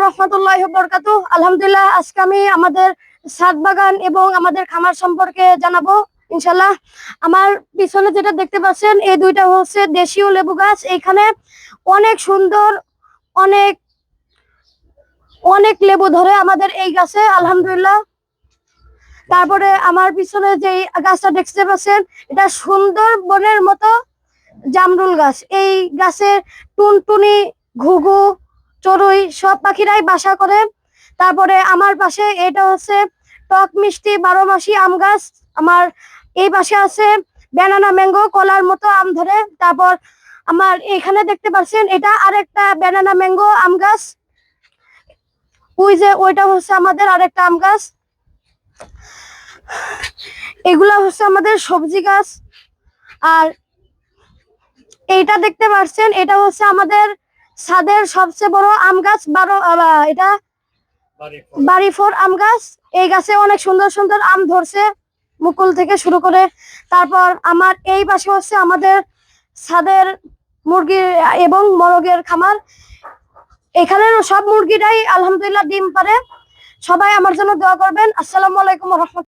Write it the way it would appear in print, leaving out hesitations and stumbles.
রাহমাতুল্লাহি ওয়া বারাকাতুহু। আলহামদুলিল্লাহ, আজকে আমি আমাদের ছাদ বাগান এবং আমাদের খামার সম্পর্কে জানাবো ইনশাল্লাহ। আমার পিছনে যেটা দেখতে পাচ্ছেন, এই দুইটা হচ্ছে দেশীয় লেবু গাছ। এখানে অনেক সুন্দর, অনেক অনেক লেবু ধরে আমাদের এই গাছে আলহামদুলিল্লাহ। তারপরে আমার পিছনে যে গাছটা দেখতে পাচ্ছেন, এটা সুন্দর বনের মতো জামরুল গাছ। এই গাছে টুনটুনি, ঘুঘু, চড়ুই সব পাখিরাই বাসা করে। তারপরে আমার পাশে এটা হচ্ছে টক মিষ্টি 12 মাসি আম গাছ। আমার এই পাশে আছে ব্যানানা ম্যাঙ্গো, কলার মতো আম ধরে। তারপর আমার এখানে দেখতে পাচ্ছেন, এটা আরেকটা ব্যানানা ম্যাঙ্গো আম গাছ। ওই যে ওইটা হচ্ছে আমাদের আরেকটা আম গাছ। এগুলা হচ্ছে আমাদের সবজি গাছ। আর এইটা দেখতে পাচ্ছেন, এটা হচ্ছে আমাদের ছাদের সবচেয়ে বড় আম গাছ। এটা বাড়িফোর আম গাছ। এই গাছে অনেক সুন্দর সুন্দর আম ধরছে, মুকুল থেকে শুরু করে। তারপর আমার এই পাশে হচ্ছে আমাদের ছাদের মুরগি এবং মোরগের খামার। এখানের সব মুরগিরাই আলহামদুলিল্লাহ ডিম পারে। সবাই আমার জন্য দোয়া করবেন। আসসালামু আলাইকুম ওয়া রাহমাতুল্লাহ।